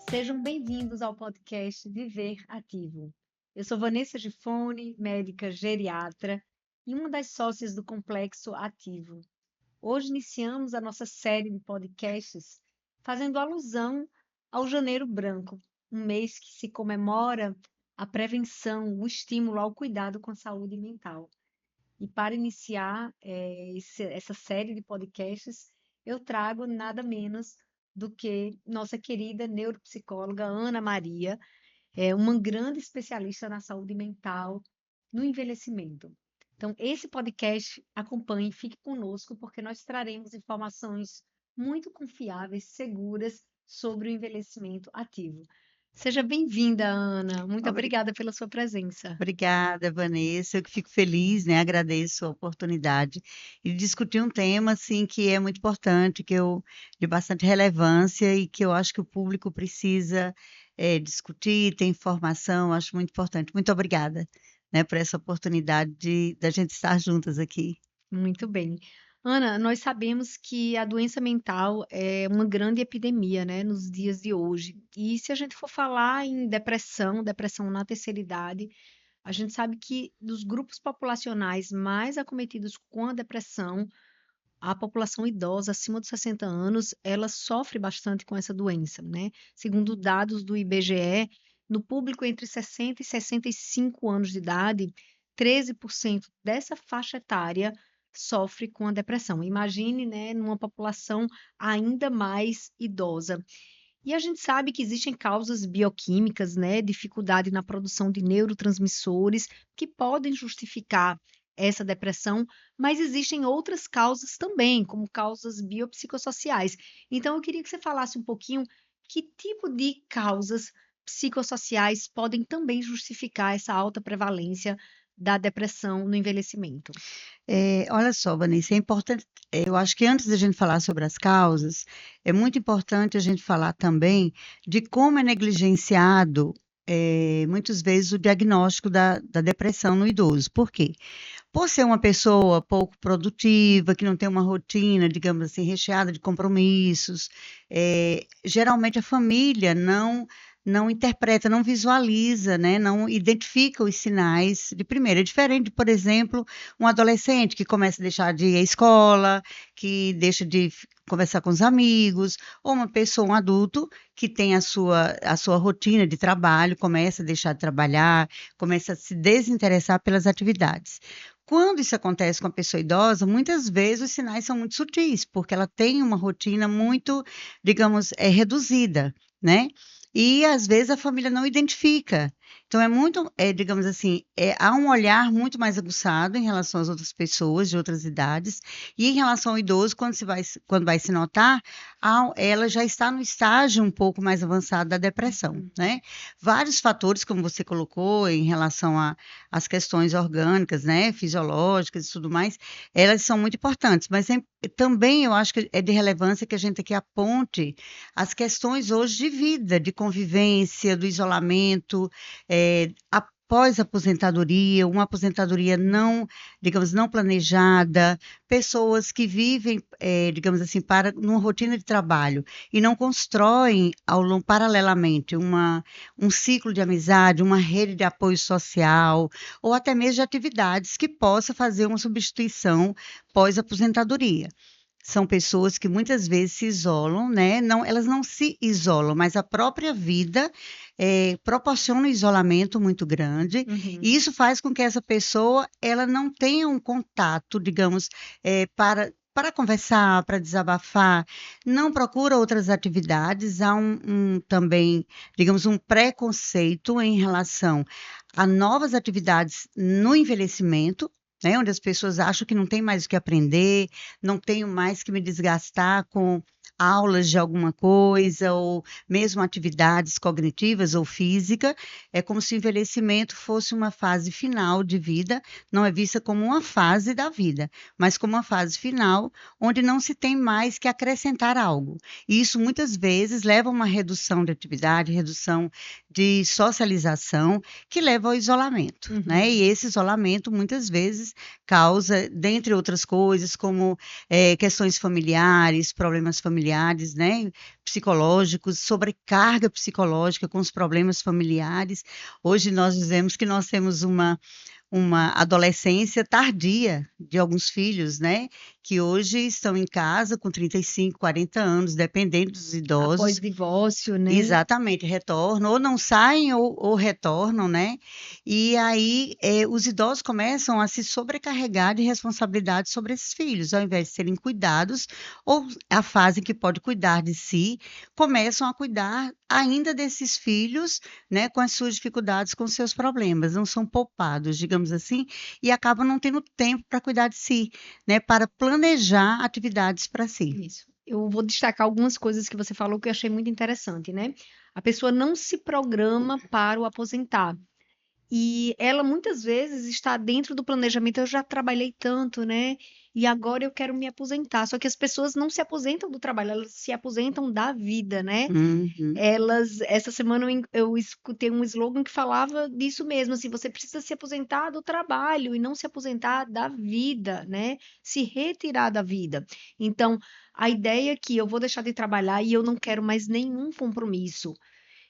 Sejam bem-vindos ao podcast Viver Ativo. Eu sou Vanessa Gifone, médica geriatra e uma das sócias do Complexo Ativo. Hoje iniciamos a nossa série de podcasts fazendo alusão ao Janeiro Branco, um mês que se comemora a prevenção, o estímulo ao cuidado com a saúde mental. E para iniciar essa série de podcasts, eu trago nada menos do que nossa querida neuropsicóloga Ana Maria, uma grande especialista na saúde mental, no envelhecimento. Então, esse podcast acompanhe, fique conosco, porque nós traremos informações muito confiáveis, seguras sobre o envelhecimento ativo. Seja bem-vinda, Ana. Muito Obri- obrigada pela sua presença. Obrigada, Vanessa. Eu que fico feliz, né? Agradeço a oportunidade de discutir um tema assim que é muito importante, de bastante relevância e que eu acho que o público precisa discutir, ter informação. Acho muito importante. Muito obrigada, né, por essa oportunidade da gente estar juntas aqui. Muito bem. Ana, nós sabemos que a doença mental é uma grande epidemia, né, nos dias de hoje. E se a gente for falar em depressão, depressão na terceira idade, a gente sabe que dos grupos populacionais mais acometidos com a depressão, a população idosa acima dos 60 anos, ela sofre bastante com essa doença, né? Segundo dados do IBGE, no público entre 60 e 65 anos de idade, 13% dessa faixa etária sofre com a depressão. Imagine, né, numa população ainda mais idosa. E a gente sabe que existem causas bioquímicas, né, dificuldade na produção de neurotransmissores que podem justificar essa depressão, mas existem outras causas também, como causas biopsicossociais. Então, eu queria que você falasse um pouquinho que tipo de causas psicossociais podem também justificar essa alta prevalência da depressão no envelhecimento. Olha só, Vanessa, é importante. Eu acho que antes da gente falar sobre as causas, é muito importante a gente falar também de como é negligenciado, muitas vezes, o diagnóstico da depressão no idoso. Por quê? Por ser uma pessoa pouco produtiva, que não tem uma rotina, digamos assim, recheada de compromissos, geralmente a família não interpreta, não visualiza, né, não identifica os sinais de primeira. É diferente, por exemplo, um adolescente que começa a deixar de ir à escola, que deixa de conversar com os amigos, ou uma pessoa, um adulto, que tem a sua rotina de trabalho, começa a deixar de trabalhar, começa a se desinteressar pelas atividades. Quando isso acontece com a pessoa idosa, muitas vezes os sinais são muito sutis, porque ela tem uma rotina muito, digamos, reduzida, né? E às vezes a família não identifica. Então é muito, digamos assim, há um olhar muito mais aguçado em relação às outras pessoas de outras idades, e em relação ao idoso, quando vai se notar, ela já está no estágio um pouco mais avançado da depressão, né? Vários fatores, como você colocou, em relação às questões orgânicas, né, fisiológicas e tudo mais, elas são muito importantes, mas também eu acho que é de relevância que a gente aqui aponte as questões hoje de vida, de convivência, do isolamento, após a aposentadoria, uma aposentadoria não, digamos, não planejada, pessoas que vivem, digamos assim, numa rotina de trabalho e não constroem paralelamente um ciclo de amizade, uma rede de apoio social, ou até mesmo de atividades que possa fazer uma substituição pós-aposentadoria. São pessoas que muitas vezes se isolam, né? Não, elas não se isolam, mas a própria vida proporciona um isolamento muito grande, e isso faz com que essa pessoa ela não tenha um contato, digamos, para conversar, para desabafar, não procura outras atividades, há também, digamos, um preconceito em relação a novas atividades no envelhecimento, né, onde as pessoas acham que não tem mais o que aprender, não tenho mais que me desgastar com aulas de alguma coisa, ou mesmo atividades cognitivas ou física. É como se o envelhecimento fosse uma fase final de vida, não é vista como uma fase da vida, mas como uma fase final, onde não se tem mais que acrescentar algo. E isso muitas vezes leva a uma redução de atividade, redução de socialização, que leva ao isolamento, né? E esse isolamento muitas vezes causa, dentre outras coisas, como questões familiares, problemas familiares, familiares, né, psicológicos, sobrecarga psicológica com os problemas familiares. Hoje nós dizemos que nós temos uma adolescência tardia de alguns filhos, né, que hoje estão em casa com 35, 40 anos, dependendo dos Após idosos. divórcio, né? Exatamente, retornam, ou não saem ou retornam, né? E aí os idosos começam a se sobrecarregar de responsabilidade sobre esses filhos, ao invés de serem cuidados, ou a fase que pode cuidar de si, começam a cuidar ainda desses filhos, né, com as suas dificuldades, com os seus problemas, não são poupados, digamos assim, e acabam não tendo tempo para cuidar de si, né, para planejar atividades para si. Isso. Eu vou destacar algumas coisas que você falou que eu achei muito interessante, né? A pessoa não se programa para o aposentar. E ela muitas vezes está dentro do planejamento. Eu já trabalhei tanto, né? E agora eu quero me aposentar. Só que as pessoas não se aposentam do trabalho, elas se aposentam da vida, né? Uhum, Essa semana eu escutei um slogan que falava disso mesmo, assim, você precisa se aposentar do trabalho e não se aposentar da vida, né? Se retirar da vida. Então, a ideia é que eu vou deixar de trabalhar e eu não quero mais nenhum compromisso.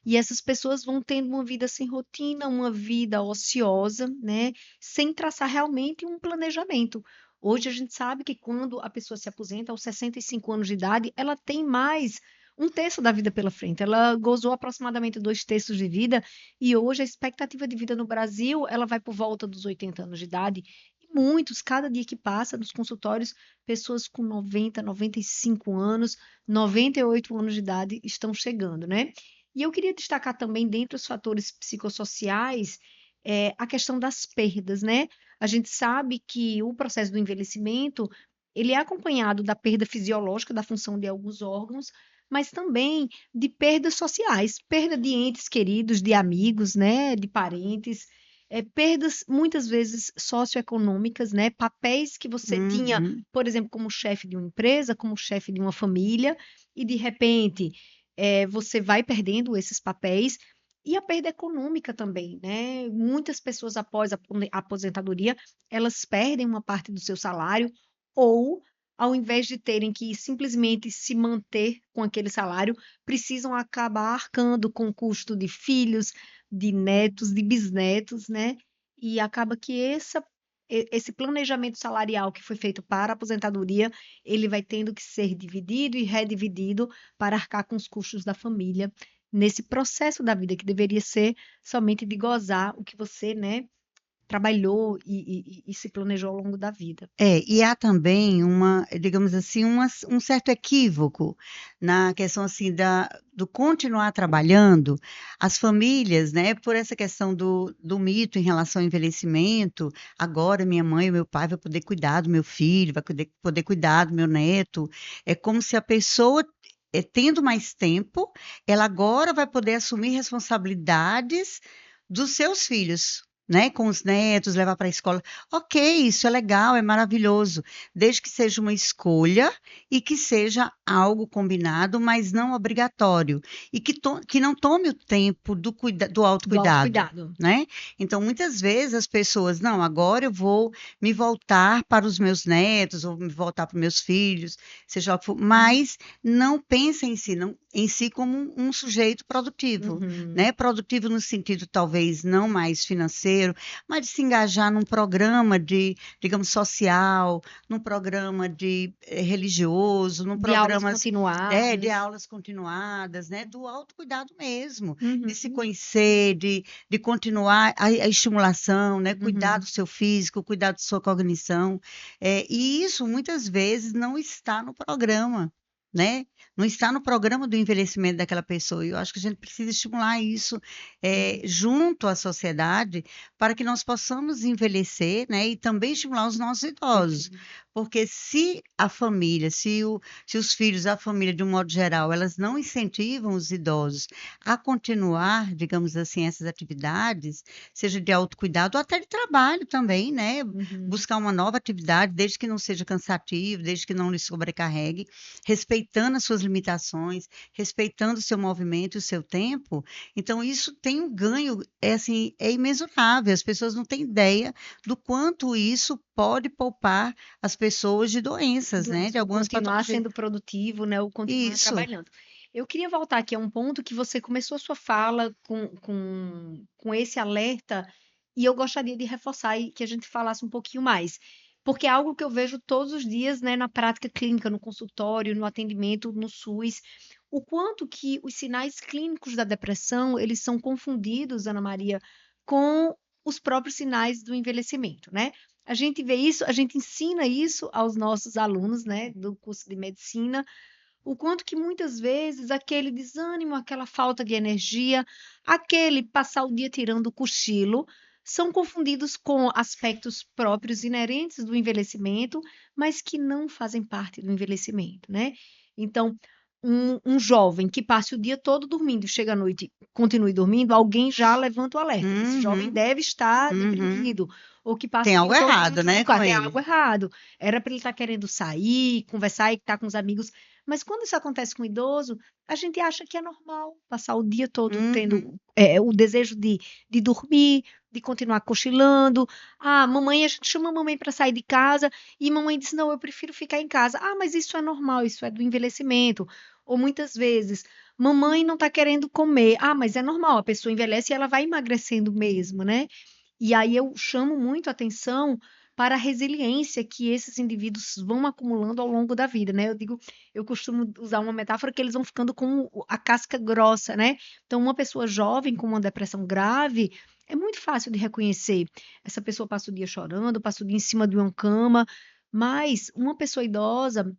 E essas pessoas vão tendo uma vida sem rotina, uma vida ociosa, né? Sem traçar realmente um planejamento. Hoje a gente sabe que quando a pessoa se aposenta aos 65 anos de idade, ela tem mais um terço da vida pela frente. Ela gozou aproximadamente 2 terços de vida e hoje a expectativa de vida no Brasil, ela vai por volta dos 80 anos de idade. E muitos, cada dia que passa nos consultórios, pessoas com 90, 95 anos, 98 anos de idade estão chegando, né? E eu queria destacar também, dentre os fatores psicossociais, a questão das perdas, né? A gente sabe que o processo do envelhecimento, ele é acompanhado da perda fisiológica da função de alguns órgãos, mas também de perdas sociais, perda de entes queridos, de amigos, né? De parentes, perdas muitas vezes socioeconômicas, né? Papéis que você tinha, uhum. por exemplo, como chefe de uma empresa, como chefe de uma família, e de repente você vai perdendo esses papéis e a perda econômica também, né? Muitas pessoas após a aposentadoria, elas perdem uma parte do seu salário ou ao invés de terem que simplesmente se manter com aquele salário, precisam acabar arcando com o custo de filhos, de netos, de bisnetos, né? E acaba que esse planejamento salarial que foi feito para a aposentadoria, ele vai tendo que ser dividido e redividido para arcar com os custos da família nesse processo da vida que deveria ser somente de gozar o que você, né, trabalhou e se planejou ao longo da vida. E há também digamos assim, um certo equívoco na questão assim do continuar trabalhando. As famílias, né, por essa questão do mito em relação ao envelhecimento, agora minha mãe e meu pai vão poder cuidar do meu filho, vai poder cuidar do meu neto. É como se a pessoa, tendo mais tempo, ela agora vai poder assumir responsabilidades dos seus filhos. Né, com os netos, levar para a escola. Ok, isso é legal, é maravilhoso, desde que seja uma escolha e que seja algo combinado, mas não obrigatório, e que não tome o tempo do Do autocuidado. autocuidado. Né? Então, muitas vezes as pessoas, não, agora eu vou me voltar para os meus netos, ou me voltar para os meus filhos, seja lá o que for, mas não pensa em si como um sujeito produtivo, Uhum. né? Produtivo no sentido talvez não mais financeiro, mas de se engajar num programa digamos, social, num programa religioso, num De aulas programa de continuadas. aulas continuadas, né? Do autocuidado mesmo, de se Uhum. conhecer, de continuar a estimulação, né? Cuidar Uhum. do seu físico, cuidar da sua cognição. E isso muitas vezes não está no programa. Né? Não está no programa do envelhecimento daquela pessoa. E eu acho que a gente precisa estimular isso junto à sociedade para que nós possamos envelhecer, né? E também estimular os nossos idosos. Perfeito. Porque se a família, se os filhos, a família, de um modo geral, elas não incentivam os idosos a continuar, digamos assim, essas atividades, seja de autocuidado ou até de trabalho também, né? Uhum. Buscar uma nova atividade, desde que não seja cansativo, desde que não lhe sobrecarregue, respeitando as suas limitações, respeitando o seu movimento e o seu tempo, então isso tem um ganho, é assim, é imensurável. As pessoas não têm ideia do quanto isso pode poupar as pessoas de doenças, né? De O algumas continuar patologias. sendo produtivo, né? O continuar Isso. trabalhando. Eu queria voltar aqui a um ponto que você começou a sua fala com esse alerta, e eu gostaria de reforçar e que a gente falasse um pouquinho mais, porque é algo que eu vejo todos os dias, né, na prática clínica, no consultório, no atendimento no SUS, o quanto que os sinais clínicos da depressão, eles são confundidos, Ana Maria, com os próprios sinais do envelhecimento, né? A gente vê isso, a gente ensina isso aos nossos alunos, né, do curso de medicina, o quanto que muitas vezes aquele desânimo, aquela falta de energia, aquele passar o dia tirando o cochilo, são confundidos com aspectos próprios inerentes do envelhecimento, mas que não fazem parte do envelhecimento, né? Então, um jovem que passe o dia todo dormindo e chega à noite e continue dormindo, alguém já levanta o alerta. Esse jovem Uhum, deve estar uhum. deprimido, ou que passa Tem o algo dia todo errado, dentro do né, com carro. Tem algo ele. errado. Era para ele estar querendo sair, conversar e estar com os amigos, mas quando isso acontece com o idoso, a gente acha que é normal passar o dia todo Uhum, tendo o desejo de dormir, de continuar cochilando. Ah, mamãe, a gente chama a mamãe para sair de casa e mamãe diz: não, eu prefiro ficar em casa. Ah, mas isso é normal, isso é do envelhecimento. Ou muitas vezes, mamãe não está querendo comer. Ah, mas é normal, a pessoa envelhece e ela vai emagrecendo mesmo, né? E aí eu chamo muito atenção para a resiliência que esses indivíduos vão acumulando ao longo da vida, né? Eu digo, eu costumo usar uma metáfora que eles vão ficando com a casca grossa, né? Então, uma pessoa jovem com uma depressão grave é muito fácil de reconhecer. Essa pessoa passa o dia chorando, passa o dia em cima de uma cama, mas uma pessoa idosa,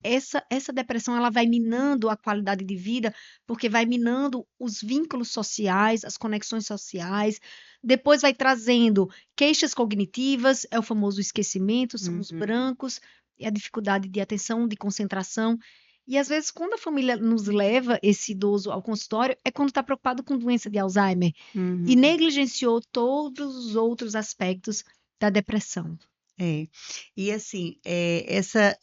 essa depressão ela vai minando a qualidade de vida, porque vai minando os vínculos sociais, as conexões sociais, depois vai trazendo queixas cognitivas, é o famoso esquecimento, são os uhum, brancos, é a dificuldade de atenção, de concentração. E às vezes, quando a família nos leva esse idoso ao consultório, é quando está preocupado com doença de Alzheimer e uhum. negligenciou todos os outros aspectos da depressão. É. E assim,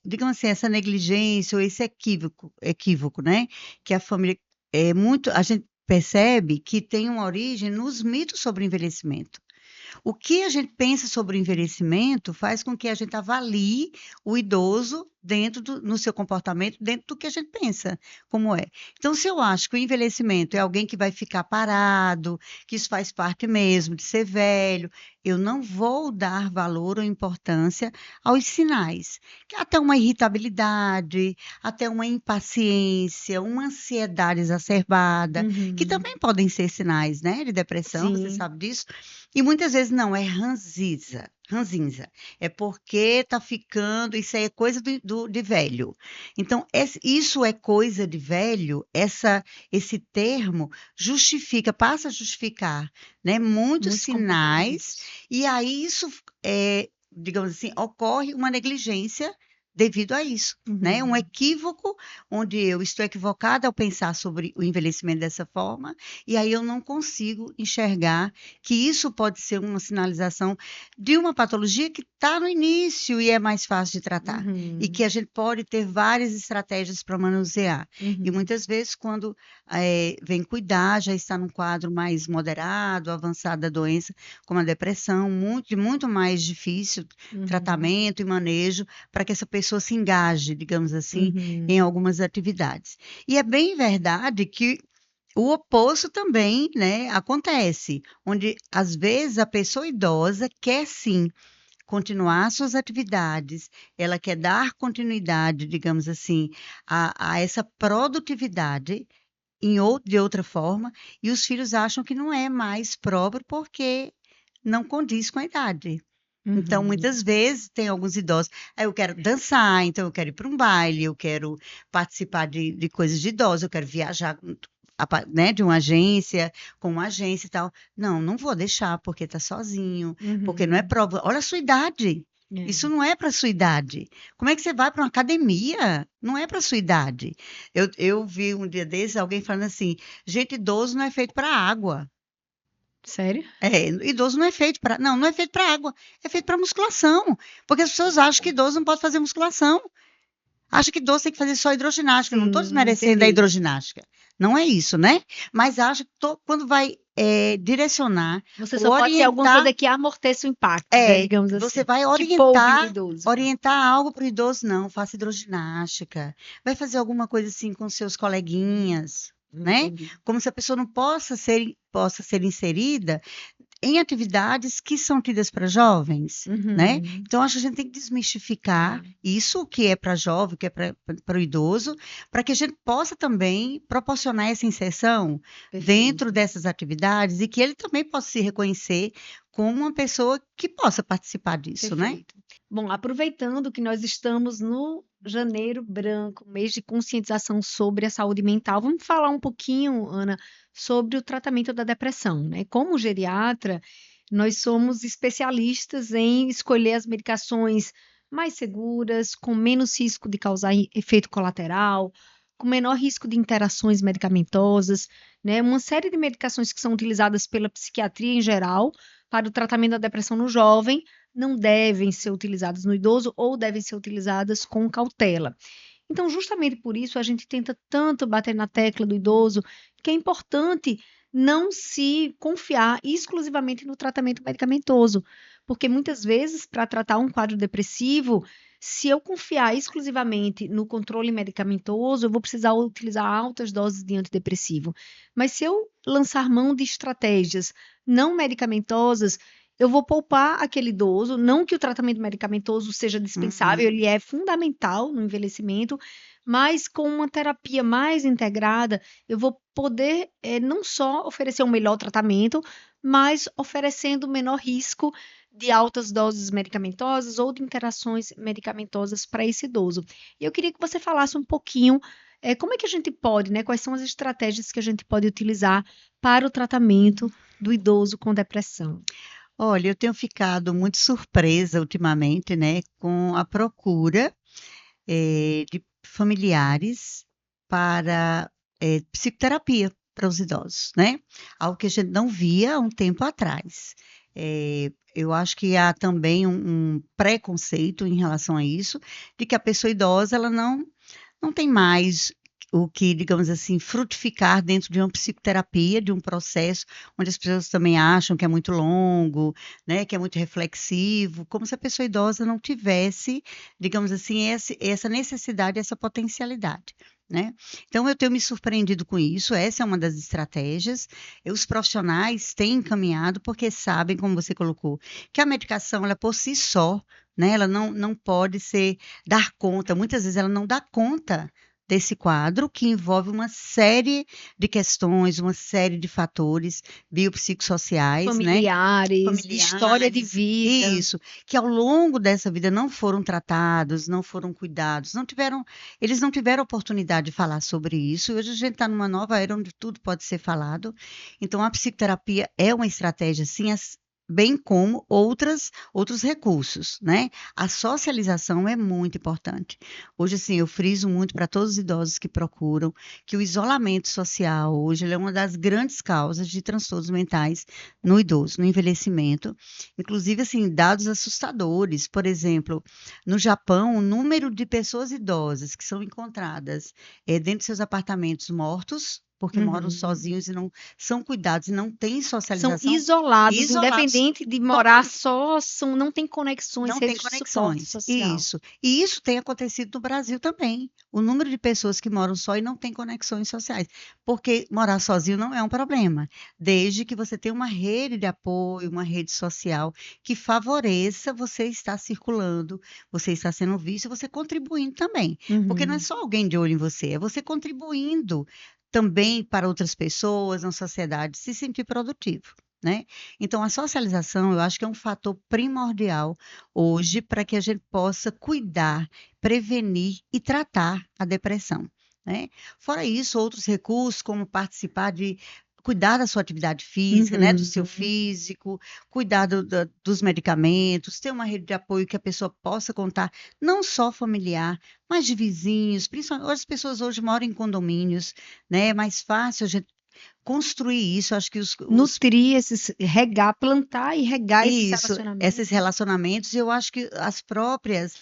digamos assim, essa negligência ou esse equívoco, né, que a família a gente percebe que tem uma origem nos mitos sobre o envelhecimento. O que a gente pensa sobre o envelhecimento faz com que a gente avalie o idoso no seu comportamento, dentro do que a gente pensa, como é. Então, se eu acho que o envelhecimento é alguém que vai ficar parado, que isso faz parte mesmo de ser velho, eu não vou dar valor ou importância aos sinais, que até uma irritabilidade, até uma impaciência, uma ansiedade exacerbada, que Uhum. também podem ser sinais, né, de depressão, você Sim, sabe disso. E muitas vezes não, é ranzinza. É porque tá ficando, isso aí é coisa de velho. Então, isso é coisa de velho, esse termo passa a justificar, né, muitos muitos sinais, comportamentos. e aí isso, digamos assim, ocorre uma negligência devido a isso. Né? Um Uhum. equívoco, onde eu estou equivocada ao pensar sobre o envelhecimento dessa forma, e aí eu não consigo enxergar que isso pode ser uma sinalização de uma patologia que está no início e é mais fácil de tratar, e Uhum, que a gente pode ter várias estratégias para manusear. E uhum, muitas vezes, quando vem cuidar, já está num quadro mais moderado, avançado da doença, como a depressão, de muito mais difícil uhum, tratamento e manejo, para que essa pessoa se engaje, digamos assim, em uhum, algumas atividades. E é bem verdade que o oposto também, né, acontece, onde às vezes a pessoa idosa quer sim continuar suas atividades, ela quer dar continuidade, digamos assim, a essa produtividade de outra forma, e os filhos acham que não é mais próprio porque não condiz com a idade. Então, uhum, muitas vezes, tem alguns idosos, eu quero dançar, então eu quero ir para um baile, eu quero participar de coisas de idosos, eu quero viajar, né, de uma agência, com uma agência e tal. Não, não vou deixar, porque está sozinho, porque não é uhum. prova. Olha a sua idade. Isso É, não é para a sua idade. Como é que você vai para uma academia? Não é para a sua idade. Eu vi um dia desses alguém falando assim: gente, idoso não é feito para água. sério? Idoso não é feito para. Não, não é feito para água, é feito para musculação. Porque as pessoas acham que idoso não pode fazer musculação. Acha que idoso tem que fazer só hidroginástica. Não estou Sim, desmerecendo a entendi. hidroginástica. Não é isso, né? Mas acha que quando vai direcionar Você ou só pode ser alguma orientar, coisa que amorteça o impacto, né? Digamos você assim. vai Que poupe o orientar, idoso. orientar algo para o idoso, não, faça hidroginástica. Vai fazer alguma coisa assim com seus coleguinhas, né? Entendi. Como se a pessoa não possa ser inserida em atividades que são tidas para jovens, né? Uhum. Então, acho que a gente tem que desmistificar É, isso, o que é para jovem, o que é para o idoso, para que a gente possa também proporcionar essa inserção dentro perfeito, dessas atividades e que ele também possa se reconhecer como uma pessoa que possa participar disso, né? perfeito. Bom, aproveitando que nós estamos no Janeiro Branco, mês de conscientização sobre a saúde mental, vamos falar um pouquinho, Ana, sobre o tratamento da depressão, né? Como geriatra, nós somos especialistas em escolher as medicações mais seguras, com menos risco de causar efeito colateral, com menor risco de interações medicamentosas, né? Uma série de medicações que são utilizadas pela psiquiatria em geral para o tratamento da depressão no jovem não devem ser utilizadas no idoso ou devem ser utilizadas com cautela. Então, justamente por isso, a gente tenta tanto bater na tecla do idoso que é importante não se confiar exclusivamente no tratamento medicamentoso, porque muitas vezes, para tratar um quadro depressivo, se eu confiar exclusivamente no controle medicamentoso, eu vou precisar utilizar altas doses de antidepressivo. Mas se eu lançar mão de estratégias não medicamentosas, eu vou poupar aquele idoso, não que o tratamento medicamentoso seja dispensável, Uhum. ele é fundamental no envelhecimento, mas com uma terapia mais integrada, eu vou poder não só oferecer um melhor tratamento, mas oferecendo menor risco de altas doses medicamentosas ou de interações medicamentosas para esse idoso. E eu queria que você falasse um pouquinho como é que a gente pode, né? Quais são as estratégias que a gente pode utilizar para o tratamento do idoso com depressão? Olha, eu tenho ficado muito surpresa ultimamente, né, com a procura de familiares para psicoterapia para os idosos, né? Algo que a gente não via há um tempo atrás. Eu acho que há também um preconceito em relação a isso, de que a pessoa idosa ela não tem mais o que, digamos assim, frutificar dentro de uma psicoterapia, de um processo onde as pessoas também acham que é muito longo, né, que é muito reflexivo, como se a pessoa idosa não tivesse, digamos assim, essa necessidade, essa potencialidade. Né? Então, eu tenho me surpreendido com isso, essa é uma das estratégias. Os profissionais têm encaminhado, porque sabem, como você colocou, que a medicação, ela por si só, né, ela não pode dar conta, muitas vezes ela não dá conta desse quadro, que envolve uma série de questões, uma série de fatores biopsicossociais, né, Familiares, de história de familiares, vida. isso, que ao longo dessa vida não foram tratados, não foram cuidados, eles não tiveram oportunidade de falar sobre isso, e hoje a gente está numa nova era onde tudo pode ser falado, então a psicoterapia é uma estratégia, sim, bem como outros recursos, né? A socialização é muito importante. Hoje, assim, eu friso muito para todos os idosos que procuram que o isolamento social hoje ele é uma das grandes causas de transtornos mentais no idoso, no envelhecimento. Inclusive, assim, dados assustadores. Por exemplo, no Japão, o número de pessoas idosas que são encontradas dentro de seus apartamentos mortos, porque moram Uhum. sozinhos e não são cuidados e não têm São socialização, isolados, isolados. independente de morar só, não tem conexões, Não tem redes de suporte conexões, social. isso. E isso tem acontecido no Brasil também. O número de pessoas que moram só e não têm conexões sociais. Porque morar sozinho não é um problema, desde que você tenha uma rede de apoio, uma rede social que favoreça você estar circulando, você estar sendo visto, você contribuindo também. Porque não é Uhum. só alguém de olho em você, é você contribuindo também para outras pessoas na sociedade se sentir produtivo. Né? Então, a socialização, eu acho que é um fator primordial hoje para que a gente possa cuidar, prevenir e tratar a depressão, né? Fora isso, outros recursos, como participar de cuidar da sua atividade física, né, do seu Uhum. físico, cuidar dos medicamentos, ter uma rede de apoio que a pessoa possa contar, não só familiar, mas de vizinhos, principalmente as pessoas hoje moram em condomínios, né? É mais fácil a gente construir isso, acho que Nutrir plantar e regar esses esses relacionamentos. relacionamentos, e eu acho que as próprias,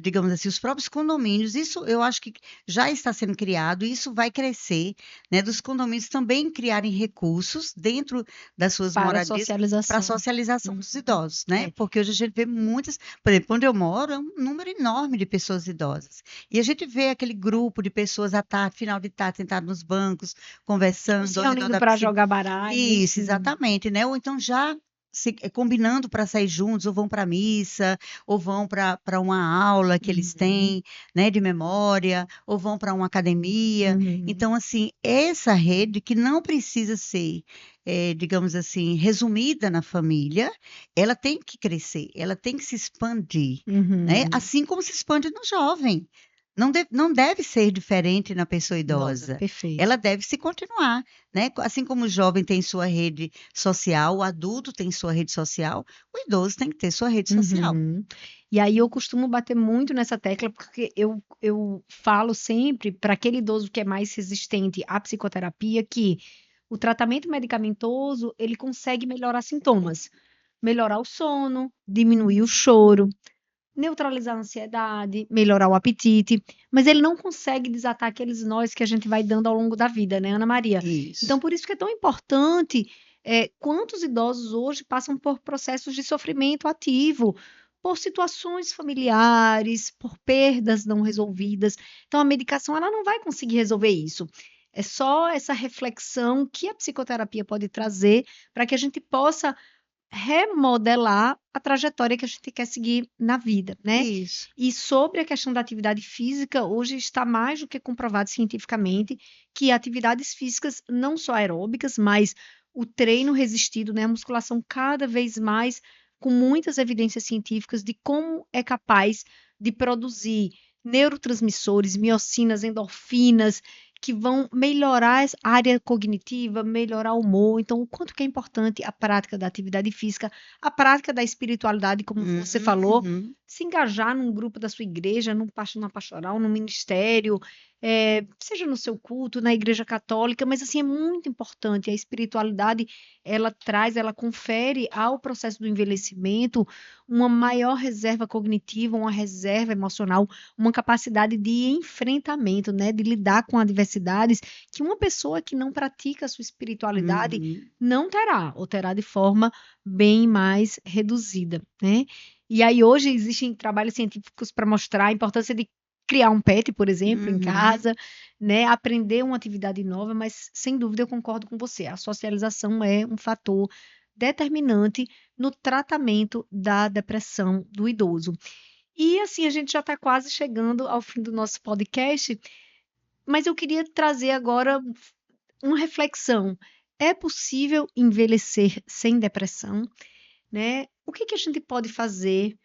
digamos assim, os próprios condomínios, isso eu acho que já está sendo criado, e isso vai crescer, né, dos condomínios também criarem recursos dentro das suas Para moradias para a socialização. socialização dos idosos, né? É. Porque hoje a gente vê muitas, por exemplo, onde eu moro, é um número enorme de pessoas idosas. E a gente vê aquele grupo de pessoas à tarde, final de tarde, sentados nos bancos, conversando Se ao redor reunindo da para piscina. jogar baralho, Isso, enfim. exatamente, né? Ou então já combinando para sair juntos, ou vão para a missa, ou vão para uma aula que eles Uhum. têm, né, de memória, ou vão para uma academia. Uhum. Então, assim, essa rede que não precisa ser, digamos assim, resumida na família, ela tem que crescer, ela tem que se expandir, né? Uhum. Assim como se expande no jovem. Não deve ser diferente na pessoa Idosa, idosa. Ela perfeito. deve se continuar, né? Assim como o jovem tem sua rede social, o adulto tem sua rede social, o idoso tem que ter sua rede social. Uhum. E aí eu costumo bater muito nessa tecla, porque eu falo sempre para aquele idoso que é mais resistente à psicoterapia que o tratamento medicamentoso, ele consegue melhorar sintomas, melhorar o sono, diminuir o choro, neutralizar a ansiedade, melhorar o apetite, mas ele não consegue desatar aqueles nós que a gente vai dando ao longo da vida, né, Ana Maria? Então, Isso. por isso que é tão importante, quantos idosos hoje passam por processos de sofrimento ativo, por situações familiares, por perdas não resolvidas. Então, a medicação ela não vai conseguir resolver isso. É só essa reflexão que a psicoterapia pode trazer para que a gente possa remodelar a trajetória que a gente quer seguir na vida, né? Isso. E sobre a questão da atividade física, hoje está mais do que comprovado cientificamente que atividades físicas, não só aeróbicas, mas o treino resistido, né, a musculação cada vez mais com muitas evidências científicas de como é capaz de produzir neurotransmissores, miocinas, endorfinas, que vão melhorar a área cognitiva, melhorar o humor. Então, o quanto que é importante a prática da atividade física, a prática da espiritualidade, como você falou, Uhum. se engajar num grupo da sua igreja, numa pastoral, num ministério, seja no seu culto, na igreja católica, mas assim é muito importante. A espiritualidade, ela confere ao processo do envelhecimento uma maior reserva cognitiva, uma reserva emocional, uma capacidade de enfrentamento, né, de lidar com adversidades que uma pessoa que não pratica a sua espiritualidade Uhum. não terá, ou terá de forma bem mais reduzida, né? E aí hoje existem trabalhos científicos para mostrar a importância de criar um pet, por exemplo, em Uhum. casa, né? Aprender uma atividade nova, mas sem dúvida eu concordo com você. A socialização é um fator determinante no tratamento da depressão do idoso. E assim, a gente já está quase chegando ao fim do nosso podcast, mas eu queria trazer agora uma reflexão. É possível envelhecer sem depressão, né? O que que a gente pode fazer,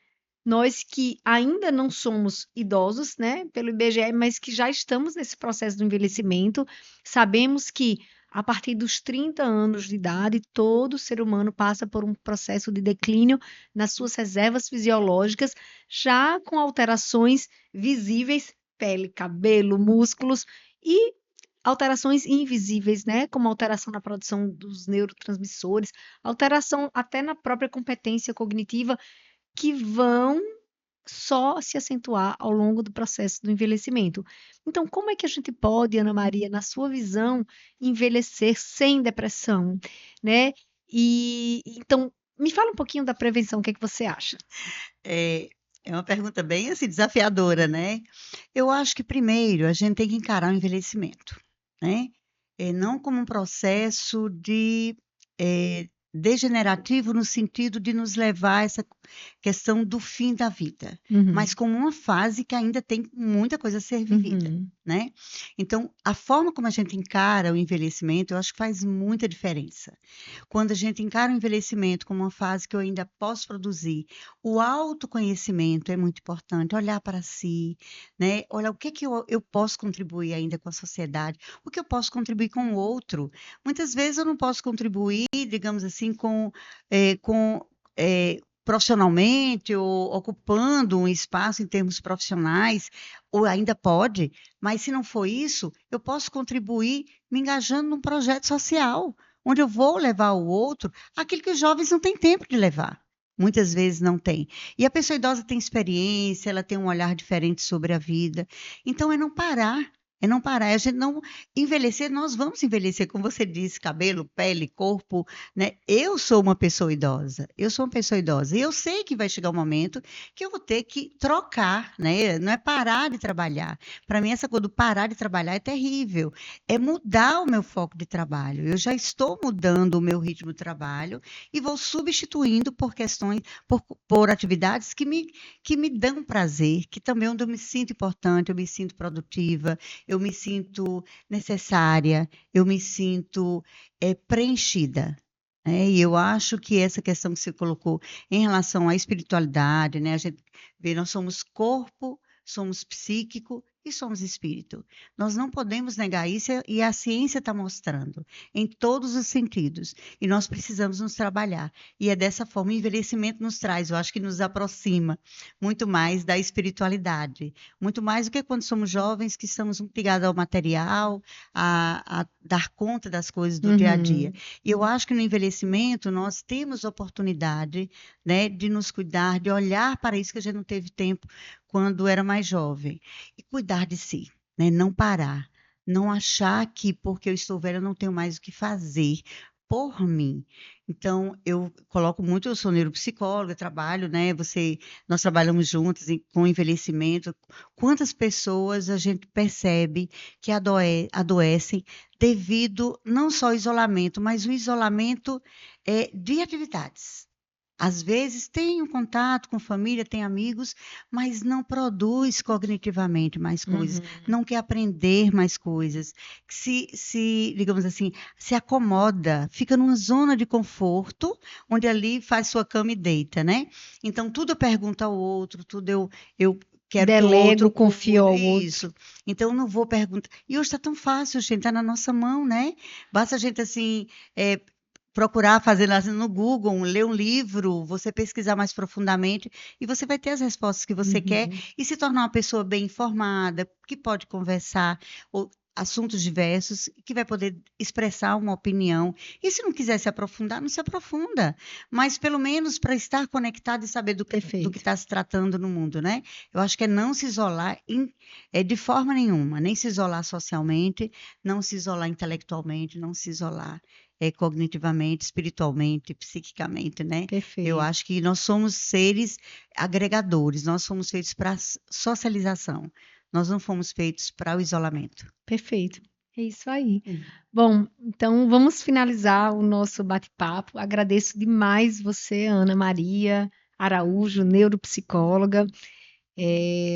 nós que ainda não somos idosos, né, pelo IBGE, mas que já estamos nesse processo do envelhecimento, sabemos que a partir dos 30 anos de idade, todo ser humano passa por um processo de declínio nas suas reservas fisiológicas, já com alterações visíveis, pele, cabelo, músculos e alterações invisíveis, né, como alteração na produção dos neurotransmissores, alteração até na própria competência cognitiva, que vão só se acentuar ao longo do processo do envelhecimento. Então, como é que a gente pode, Ana Maria, na sua visão, envelhecer sem depressão, né? E então, me fala um pouquinho da prevenção, o que é que você acha? É, é uma pergunta bem assim, desafiadora, né? Eu acho que primeiro a gente tem que encarar o envelhecimento, né? Não como um processo degenerativo no sentido de nos levar a essa questão do fim da vida, mas Uhum, como uma fase que ainda tem muita coisa a ser vivida, uhum, né? Então, a forma como a gente encara o envelhecimento, eu acho que faz muita diferença. Quando a gente encara o envelhecimento como uma fase que eu ainda posso produzir, o autoconhecimento é muito importante, olhar para si, né? Olha o que que eu posso contribuir ainda com a sociedade, o que eu posso contribuir com o outro. Muitas vezes eu não posso contribuir, digamos assim, com profissionalmente ou ocupando um espaço em termos profissionais, ou ainda pode, mas se não for isso, eu posso contribuir me engajando num projeto social, onde eu vou levar ao outro aquilo que os jovens não têm tempo de levar. Muitas vezes não tem. E a pessoa idosa tem experiência, ela tem um olhar diferente sobre a vida. Então, é não parar. É não parar, é a gente não envelhecer, nós vamos envelhecer, como você disse, cabelo, pele, corpo, né? Eu sou uma pessoa idosa, e eu sei que vai chegar um momento que eu vou ter que trocar, né? Não é parar de trabalhar. Para mim, essa coisa do parar de trabalhar é terrível. É mudar o meu foco de trabalho. Eu já estou mudando o meu ritmo de trabalho e vou substituindo por questões, por atividades que me dão prazer, que também é onde eu me sinto importante, eu me sinto produtiva, eu me sinto necessária, eu me sinto preenchida. Né? E eu acho que essa questão que você colocou em relação à espiritualidade, né? A gente vê, nós somos corpo, somos psíquico e somos espírito. Nós não podemos negar isso e a ciência está mostrando em todos os sentidos. E nós precisamos nos trabalhar. E é dessa forma, o envelhecimento nos traz, eu acho que nos aproxima muito mais da espiritualidade. Muito mais do que quando somos jovens, que estamos muito ligados ao material, a dar conta das coisas do dia a dia. E eu acho que no envelhecimento nós temos oportunidade, né, de nos cuidar, de olhar para isso que a gente não teve tempo quando era mais jovem. E cuidar de si, né? Não parar. Não achar que porque eu estou velha eu não tenho mais o que fazer por mim. Então, eu coloco muito, eu sou neuropsicóloga, trabalho, né? Nós trabalhamos juntos com envelhecimento. Quantas pessoas a gente percebe que adoecem devido não só ao isolamento, mas o isolamento de atividades. Às vezes tem um contato com família, tem amigos, mas não produz cognitivamente mais coisas, não quer aprender mais coisas, digamos assim, se acomoda, fica numa zona de conforto, onde ali faz sua cama e deita, né? Então, tudo eu pergunto ao outro, tudo eu quero que o Delego, outro confio ao cuide. outro. Isso. Então, eu não vou perguntar. E hoje está tão fácil, gente, está na nossa mão, né? Basta a gente, assim, procurar fazer lá no Google, ler um livro, você pesquisar mais profundamente e você vai ter as respostas que você quer e se tornar uma pessoa bem informada, que pode conversar assuntos diversos, que vai poder expressar uma opinião. E se não quiser se aprofundar, não se aprofunda. Mas pelo menos para estar conectado e saber do que está se tratando no mundo, né? Eu acho que é não se isolar de forma nenhuma, nem se isolar socialmente, não se isolar intelectualmente, não se isolar cognitivamente, espiritualmente, psiquicamente, né? Perfeito. Eu acho que nós somos seres agregadores, nós somos feitos para socialização, nós não fomos feitos para o isolamento. Perfeito. É isso aí. Bom, então vamos finalizar o nosso bate-papo. Agradeço demais você, Ana Maria Araújo, neuropsicóloga,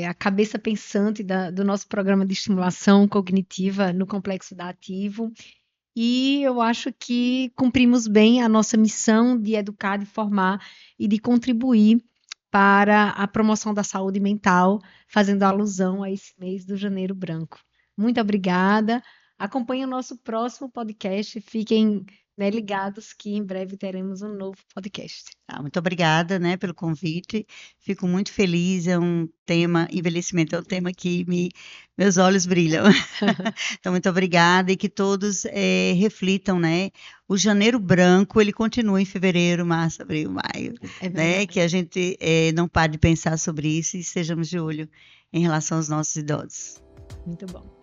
a cabeça pensante do nosso programa de estimulação cognitiva no Complexo da Ativo. E eu acho que cumprimos bem a nossa missão de educar, de formar e de contribuir para a promoção da saúde mental, fazendo alusão a esse mês do Janeiro Branco. Muito obrigada. Acompanhem o nosso próximo podcast. Fiquem, né, ligados que em breve teremos um novo podcast. Muito obrigada, né, pelo convite. Fico muito feliz. Envelhecimento é um tema que meus olhos brilham. Então, muito obrigada e que todos reflitam, né? O Janeiro Branco, ele continua em fevereiro, março, abril, maio, né? Que a gente não pare de pensar sobre isso e estejamos de olho em relação aos nossos idosos. Muito bom.